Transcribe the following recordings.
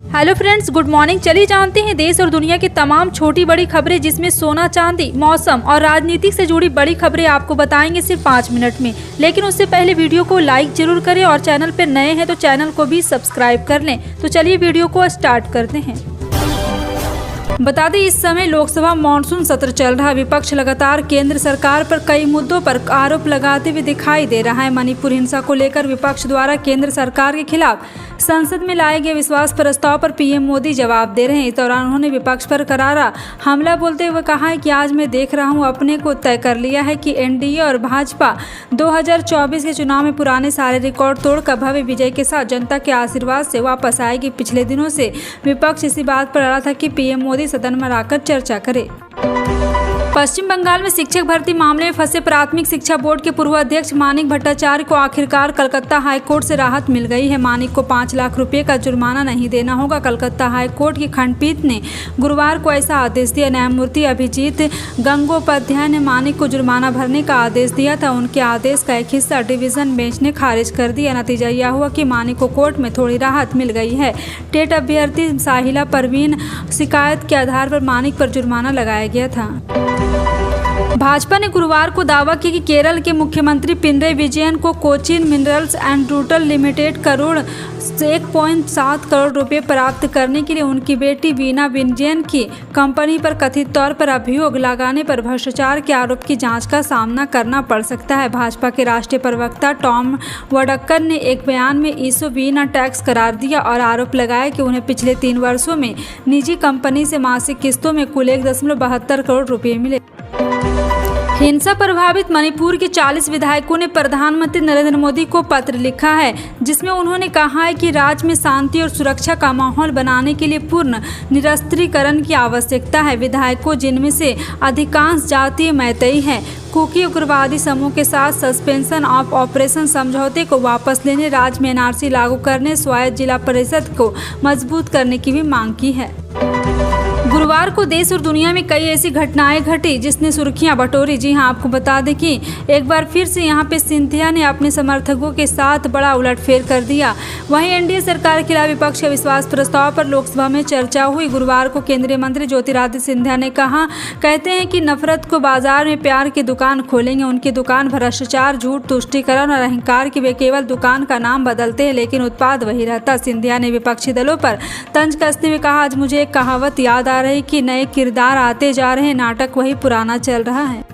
Hello friends, good morning. चलिए जानते हैं देश और दुनिया की तमाम छोटी बड़ी खबरें, जिसमें सोना चांदी, मौसम और राजनीति से जुड़ी बड़ी खबरें आपको बताएंगे सिर्फ 5 मिनट में। लेकिन उससे पहले वीडियो को लाइक जरूर करें और चैनल पर नए हैं तो चैनल को भी सब्सक्राइब कर लें। तो चलिए वीडियो को स्टार्ट करते हैं। बता दें, इस समय लोकसभा मॉनसून सत्र चल रहा है। विपक्ष लगातार केंद्र सरकार पर कई मुद्दों पर आरोप लगाते हुए दिखाई दे रहा है। मणिपुर हिंसा को लेकर विपक्ष द्वारा केंद्र सरकार के खिलाफ संसद में लाए गए विश्वास प्रस्ताव पर पीएम मोदी जवाब दे रहे हैं। इस दौरान उन्होंने विपक्ष पर करारा हमला बोलते हुए कहा है कि आज मैं देख रहा हूं, अपने को तय कर लिया है कि एनडीए और भाजपा 2024 के चुनाव में पुराने सारे रिकॉर्ड तोड़कर भव्य विजय के साथ जनता के आशीर्वाद से वापस आएगी। पिछले दिनों से विपक्ष इसी बात पर अड़ा था कि पीएम मोदी सदन में आकर चर्चा करे। पश्चिम बंगाल में शिक्षक भर्ती मामले में फंसे प्राथमिक शिक्षा बोर्ड के पूर्व अध्यक्ष मानिक भट्टाचार्य को आखिरकार कलकत्ता हाईकोर्ट से राहत मिल गई है। मानिक को 5 लाख रुपए का जुर्माना नहीं देना होगा। कलकत्ता हाईकोर्ट की खंडपीठ ने गुरुवार को ऐसा आदेश दिया। न्यायमूर्ति अभिजीत गंगोपाध्याय ने मानिक को जुर्माना भरने का आदेश दिया था। उनके आदेश का एक हिस्सा डिवीजन बेंच ने खारिज कर दिया। नतीजा यह हुआ कि मानिक को कोर्ट में थोड़ी राहत मिल गई है। टेट अभ्यर्थी साहिला परवीन शिकायत के आधार पर मानिक पर जुर्माना लगाया गया था। भाजपा ने गुरुवार को दावा किया कि केरल के मुख्यमंत्री पिनरई विजयन को Cochin minerals and rutile limited crore 1.7 crore रुपए प्राप्त करने के लिए उनकी बेटी वीना विजयन की कंपनी पर कथित तौर पर अभियोग लगाने पर भ्रष्टाचार के आरोप की जांच का सामना करना पड़ सकता है। भाजपा के राष्ट्रीय प्रवक्ता टॉम वडक्कर ने एक बयान में इसो वीना टैक्स करार दिया और आरोप लगाया कि उन्हें पिछले 3 वर्षों में निजी कंपनी से मासिक किस्तों में कुल 1.72 करोड़ रुपए मिले। हिंसा प्रभावित मणिपुर के 40 विधायकों ने प्रधानमंत्री नरेंद्र मोदी को पत्र लिखा है, जिसमें उन्होंने कहा है कि राज्य में शांति और सुरक्षा का माहौल बनाने के लिए पूर्ण निरस्त्रीकरण की आवश्यकता है। विधायकों, जिनमें से अधिकांश जातीय मैतेई हैं, कुकी उग्रवादी समूह के साथ सस्पेंशन ऑफ ऑपरेशन समझौते को वापस लेने, राज्य में एनआरसी लागू करने, स्वायत्त जिला परिषद को मजबूत करने की भी मांग की है। गुरुवार को देश और दुनिया में कई ऐसी घटनाएं घटी जिसने सुर्खियां बटोरी। जी हां, आपको बता दें कि एक बार फिर से यहां पे सिंधिया ने अपने समर्थकों के साथ बड़ा उलटफेर कर दिया। वहीं एनडीए सरकार के खिलाफ विपक्ष के विश्वास प्रस्ताव पर लोकसभा में चर्चा हुई। गुरुवार को केंद्रीय मंत्री ज्योतिरादित्य सिंधिया ने कहते हैं कि नफरत को बाजार में प्यार की दुकान खोलेंगे। उनकी दुकान भ्रष्टाचार, झूठ, तुष्टीकरण और अहंकार की। वे केवल दुकान का नाम बदलते हैं लेकिन उत्पाद वही रहता। सिंधिया ने विपक्षी दलों पर तंज कसते हुए कहा, आज मुझे एक कहावत याद आ रही कि नए किरदार आते जा रहे हैं, नाटक वही पुराना चल रहा है।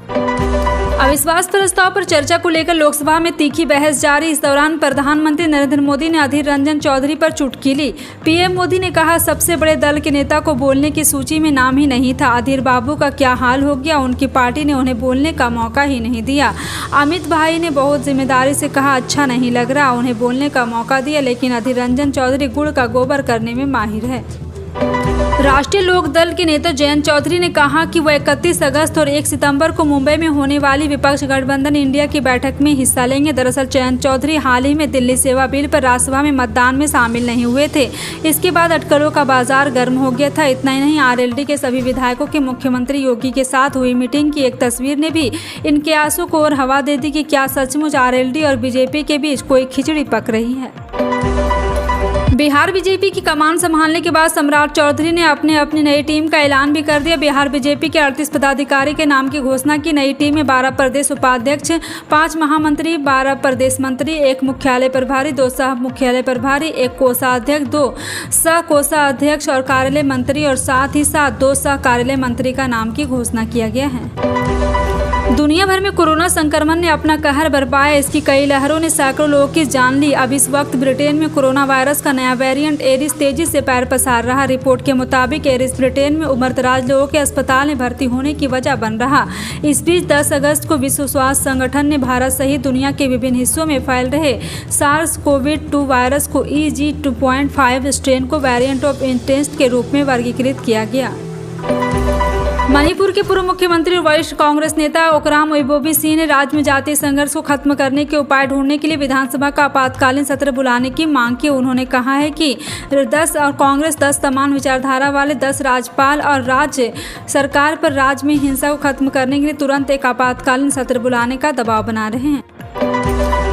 अविश्वास प्रस्ताव पर चर्चा को लेकर लोकसभा में तीखी बहस जारी। इस दौरान प्रधानमंत्री नरेंद्र मोदी ने अधीर रंजन चौधरी पर चुटकी ली। पीएम मोदी ने कहा, सबसे बड़े दल के नेता को बोलने की सूची में नाम ही नहीं था। अधीर बाबू का क्या हाल हो गया, उनकी पार्टी ने उन्हें बोलने का मौका ही नहीं दिया। अमित भाई ने बहुत जिम्मेदारी से कहा, अच्छा नहीं लग रहा, उन्हें बोलने का मौका दिया। लेकिन अधीर रंजन चौधरी गुड़ का गोबर करने में माहिर है। राष्ट्रीय लोक दल के नेता जयंत चौधरी ने कहा कि वह 31 अगस्त और 1 सितंबर को मुंबई में होने वाली विपक्ष गठबंधन इंडिया की बैठक में हिस्सा लेंगे। दरअसल जयंत चौधरी हाल ही में दिल्ली सेवा बिल पर राज्यसभा में मतदान में शामिल नहीं हुए थे। इसके बाद अटकलों का बाजार गर्म हो गया था। इतना ही नहीं, आरएलडी के सभी विधायकों की मुख्यमंत्री योगी के साथ हुई मीटिंग की एक तस्वीर ने भी इन कयासों को और हवा दे दी कि क्या सचमुच आरएलडी और बीजेपी के बीच कोई खिचड़ी पक रही है। बिहार बीजेपी की कमान संभालने के बाद सम्राट चौधरी ने अपनी नई टीम का ऐलान भी कर दिया। बिहार बीजेपी के 38 पदाधिकारी के नाम की घोषणा की। नई टीम में 12 प्रदेश उपाध्यक्ष, 5 महामंत्री, 12 प्रदेश मंत्री, 1 मुख्यालय प्रभारी, 2 सह मुख्यालय प्रभारी, 1 कोषाध्यक्ष, 2 सह कोषाध्यक्ष और कार्यालय मंत्री और साथ ही साथ 2 सह कार्यालय मंत्री का नाम की घोषणा किया गया है। दुनिया भर में कोरोना संक्रमण ने अपना कहर बरपाया। इसकी कई लहरों ने सैकड़ों लोगों की जान ली। अब इस वक्त ब्रिटेन में कोरोना वायरस का नया वेरिएंट एरिस तेजी से पैर पसार रहा। रिपोर्ट के मुताबिक एरिस ब्रिटेन में उम्रदराज लोगों के अस्पताल में भर्ती होने की वजह बन रहा। इस बीच 10 अगस्त को विश्व स्वास्थ्य संगठन ने भारत सहित दुनिया के विभिन्न हिस्सों में फैल रहे SARS-CoV-2 वायरस को EG 2.5 स्ट्रेन को वेरिएंट ऑफ इंटेंस्ट के रूप में वर्गीकृत किया गया। मणिपुर के पूर्व मुख्यमंत्री और वरिष्ठ कांग्रेस नेता ओकराम ओइबोबी सिंह ने राज्य में जातीय संघर्ष को खत्म करने के उपाय ढूंढने के लिए विधानसभा का आपातकालीन सत्र बुलाने की मांग की। उन्होंने कहा है कि 10 और कांग्रेस 10 समान विचारधारा वाले 10 राज्यपाल और राज्य सरकार पर राज्य में हिंसा को खत्म करने के लिए तुरंत एक आपातकालीन सत्र बुलाने का दबाव बना रहे हैं।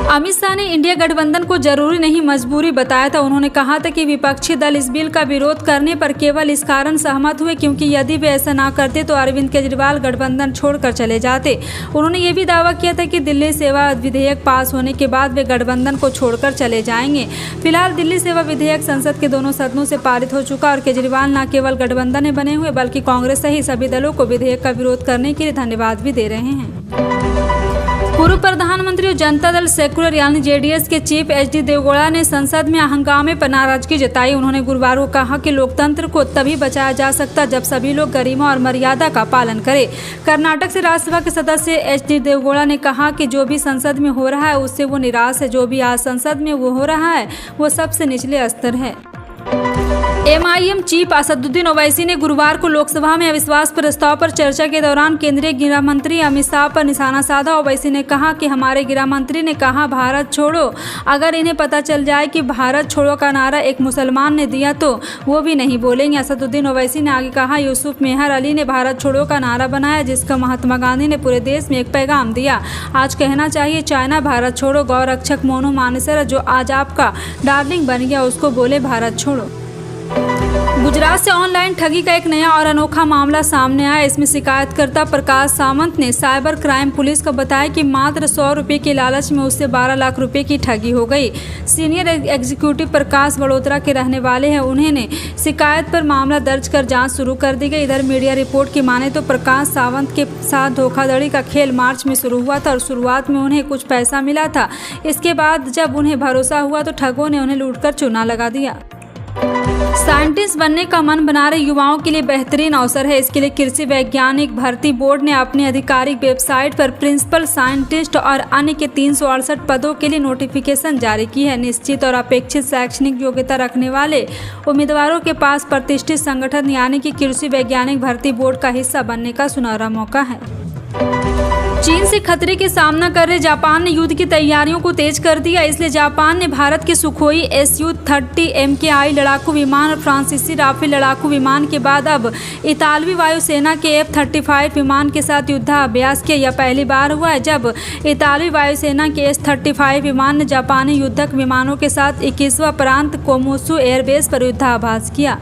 अमित शाह ने इंडिया गठबंधन को जरूरी नहीं मजबूरी बताया था। उन्होंने कहा था कि विपक्षी दल इस बिल का विरोध करने पर केवल इस कारण सहमत हुए क्योंकि यदि वे ऐसा ना करते तो अरविंद केजरीवाल गठबंधन छोड़कर चले जाते। उन्होंने ये भी दावा किया था कि दिल्ली सेवा विधेयक पास होने के बाद वे गठबंधन को छोड़कर चले जाएंगे। फिलहाल दिल्ली सेवा विधेयक संसद के दोनों सदनों से पारित हो चुका और केजरीवाल न केवल गठबंधन में बने हुए बल्कि कांग्रेस सहित सभी दलों को विधेयक का विरोध करने के लिए धन्यवाद भी दे रहे हैं। पूर्व प्रधानमंत्री और जनता दल सेक्युलर यानी जेडीएस के चीफ एचडी देवगौड़ा ने संसद में हंगामे पर नाराजगी जताई। उन्होंने गुरुवार को कहा कि लोकतंत्र को तभी बचाया जा सकता जब सभी लोग गरिमा और मर्यादा का पालन करें। कर्नाटक से राज्यसभा के सदस्य एचडी देवगौड़ा ने कहा कि जो भी संसद में हो रहा है उससे वो निराश है। जो भी आज संसद में वो हो रहा है वो सबसे निचले स्तर है। एमआईएम चीफ असदुद्दीन ओवैसी ने गुरुवार को लोकसभा में अविश्वास प्रस्ताव पर चर्चा के दौरान केंद्रीय गृह मंत्री अमित शाह पर निशाना साधा। ओवैसी ने कहा कि हमारे गृह मंत्री ने कहा भारत छोड़ो, अगर इन्हें पता चल जाए कि भारत छोड़ो का नारा एक मुसलमान ने दिया तो वो भी नहीं बोलेंगे। असदुद्दीन ओवैसी ने आगे कहा, यूसुफ मेहर अली ने भारत छोड़ो का नारा बनाया जिसका महात्मा गांधी ने पूरे देश में एक पैगाम दिया। आज कहना चाहिए चाइना भारत छोड़ो। गौ रक्षक मोनू मानेसर जो आज आपका डार्लिंग बन गया उसको बोले भारत छोड़ो। गुजरात से ऑनलाइन ठगी का एक नया और अनोखा मामला सामने आया। इसमें शिकायतकर्ता प्रकाश सावंत ने साइबर क्राइम पुलिस को बताया कि मात्र 100 रुपये के लालच में उससे 12 लाख रुपए की ठगी हो गई। सीनियर एग्जीक्यूटिव प्रकाश बड़ोत्रा के रहने वाले हैं। उन्होंने शिकायत पर मामला दर्ज कर जांच शुरू कर दी गई। इधर मीडिया रिपोर्ट की माने तो प्रकाश सावंत के साथ धोखाधड़ी का खेल मार्च में शुरू हुआ था और शुरुआत में उन्हें कुछ पैसा मिला था। इसके बाद जब उन्हें भरोसा हुआ तो ठगों ने उन्हें लूटकर चूना लगा दिया। साइंटिस्ट बनने का मन बना रहे युवाओं के लिए बेहतरीन अवसर है। इसके लिए कृषि वैज्ञानिक भर्ती बोर्ड ने अपनी आधिकारिक वेबसाइट पर प्रिंसिपल साइंटिस्ट और अन्य के 368 पदों के लिए नोटिफिकेशन जारी की है। निश्चित और अपेक्षित शैक्षणिक योग्यता रखने वाले उम्मीदवारों के पास प्रतिष्ठित संगठन यानी कि कृषि वैज्ञानिक भर्ती बोर्ड का हिस्सा बनने का सुनहरा मौका है। चीन से खतरे के सामना कर रहे जापान ने युद्ध की तैयारियों को तेज कर दिया। इसलिए जापान ने भारत के सुखोई Su-30 MKI लड़ाकू विमान और फ्रांसीसी राफेल लड़ाकू विमान के बाद अब इतालवी वायुसेना के F-35 विमान के साथ युद्धाभ्यास किया। यह पहली बार हुआ है जब इतालवी वायुसेना के S-35 विमान ने जापानी युद्धक विमानों के साथ 21वां प्रांत कोमोसू एयरबेस पर युद्धाभ्यास किया।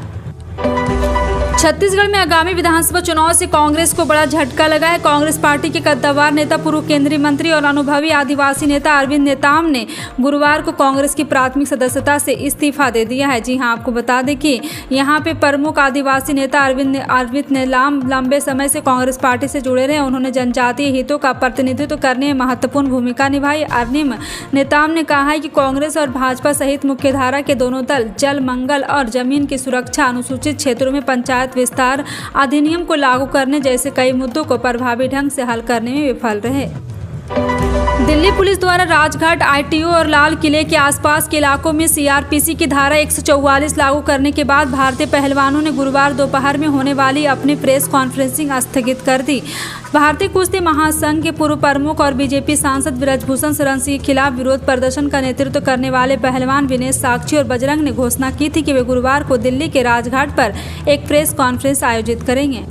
छत्तीसगढ़ में आगामी विधानसभा चुनाव से कांग्रेस को बड़ा झटका लगा है। कांग्रेस पार्टी के कद्दावर नेता पूर्व केंद्रीय मंत्री और अनुभवी आदिवासी नेता अरविंद नेताम ने गुरुवार को कांग्रेस की प्राथमिक सदस्यता से इस्तीफा दे दिया है। जी हां, आपको बता दें कि यहां पे प्रमुख आदिवासी नेता अरविंद नेताम लंबे समय से कांग्रेस पार्टी से जुड़े रहे। उन्होंने जनजातीय हितों का प्रतिनिधित्व करने में महत्वपूर्ण भूमिका निभाई। अरविंद नेताम ने कहा है कि कांग्रेस और भाजपा सहित मुख्यधारा के दोनों दल जल, मंगल और जमीन की सुरक्षा, अनुसूचित क्षेत्रों में पंचायत विस्तार अधिनियम को लागू करने जैसे कई मुद्दों को प्रभावी ढंग से हल करने में विफल रहे। दिल्ली पुलिस द्वारा राजघाट, ITO और लाल किले के आसपास के इलाकों में CRPC की धारा 144 लागू करने के बाद भारतीय पहलवानों ने गुरुवार दोपहर में होने वाली अपनी प्रेस कॉन्फ्रेंसिंग स्थगित कर दी। भारतीय कुश्ती महासंघ के पूर्व प्रमुख और बीजेपी सांसद ब्रजभूषण शरण सिंह के खिलाफ विरोध प्रदर्शन का नेतृत्व करने वाले पहलवान विनेश साक्षी और बजरंग ने घोषणा की थी कि वे गुरुवार को दिल्ली के राजघाट पर एक प्रेस कॉन्फ्रेंस आयोजित करेंगे।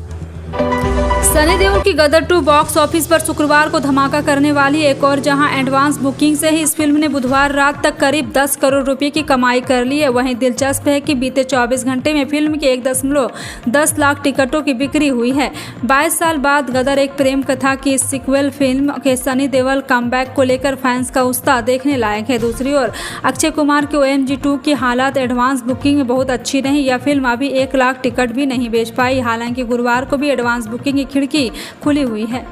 सनी देओल की गदर 2 बॉक्स ऑफिस पर शुक्रवार को धमाका करने वाली एक और, जहां एडवांस बुकिंग से ही इस फिल्म ने बुधवार रात तक करीब 10 करोड़ रुपए की कमाई कर ली है। वहीं दिलचस्प है कि बीते 24 घंटे में फिल्म के 1.10 लाख टिकटों की बिक्री हुई है। 22 साल बाद गदर एक प्रेम कथा की सीक्वल फिल्म के सनी देओल कमबैक को लेकर फैंस का उत्साह देखने लायक है। दूसरी ओर अक्षय कुमार के OMG 2 की हालात एडवांस बुकिंग में बहुत अच्छी रही। यह फिल्म अभी 1 लाख टिकट भी नहीं बेच पाई। हालांकि गुरुवार को भी एडवांस बुकिंग की खिड़की खुली हुई है।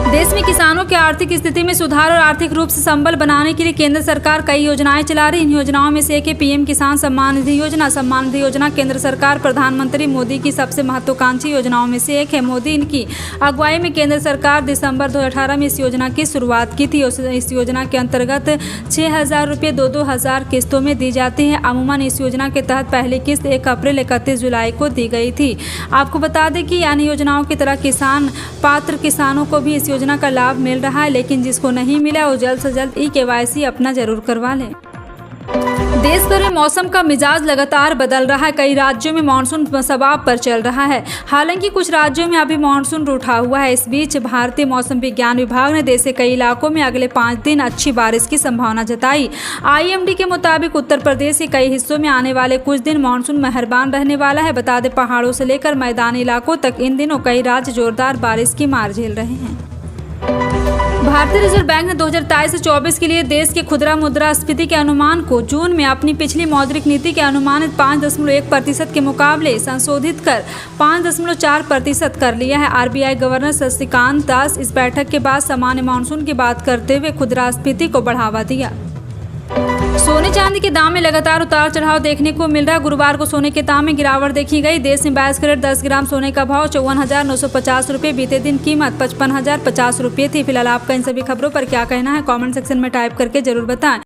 देश में किसानों की आर्थिक स्थिति में सुधार और आर्थिक रूप से संबल बनाने के लिए केंद्र सरकार कई योजनाएं चला रही है। इन योजनाओं में से एक है PM किसान सम्मान निधि योजना। सम्मान निधि योजना केंद्र सरकार प्रधानमंत्री मोदी की सबसे महत्वाकांक्षी योजनाओं में से एक है। मोदी इनकी अगुवाई में केंद्र सरकार दिसंबर 2018 में इस योजना की शुरुआत की थी। इस योजना के अंतर्गत 6,000 रुपये 2-2 किस्तों में दी जाती है। अमूमन इस योजना के तहत पहली किस्त 1 अप्रैल 31 जुलाई को दी गई थी। आपको बता दें कि अन्य योजनाओं की तरह किसान पात्र किसानों को भी इस योजना का लाभ मिल रहा है, लेकिन जिसको नहीं मिला वो जल्द से जल्द EKYC अपना जरूर करवा लें। देश भर में मौसम का मिजाज लगातार बदल रहा है। कई राज्यों में मानसून शबाब पर चल रहा है। हालांकि कुछ राज्यों में अभी मानसून रूठा हुआ है। इस बीच भारतीय मौसम विज्ञान विभाग ने देश के कई इलाकों में अगले 5 दिन अच्छी बारिश की संभावना जताई। IMD के मुताबिक उत्तर प्रदेश के कई हिस्सों में आने वाले कुछ दिन मानसून मेहरबान रहने वाला है। बता दें, पहाड़ों से लेकर मैदानी इलाकों तक इन दिनों कई राज्य जोरदार बारिश की मार झेल रहे हैं। भारतीय रिजर्व बैंक ने 2023 से 24 के लिए देश के खुदरा मुद्रास्फीति के अनुमान को जून में अपनी पिछली मौद्रिक नीति के अनुमानित 5.1% के मुकाबले संशोधित कर 5.4% कर लिया है। RBI गवर्नर शक्तिकांत दास इस बैठक के बाद सामान्य मानसून की बात करते हुए खुदरास्फीति को बढ़ावा दिया। सोने चांदी के दाम में लगातार उतार चढ़ाव देखने को मिल रहा है। गुरुवार को सोने के दाम में गिरावट देखी गई। देश में 22 कैरेट 10 ग्राम सोने का भाव 54,950 रुपये, बीते दिन कीमत 55,050 रुपये थी। फिलहाल आपका इन सभी खबरों पर क्या कहना है, कमेंट सेक्शन में टाइप करके जरूर बताएं।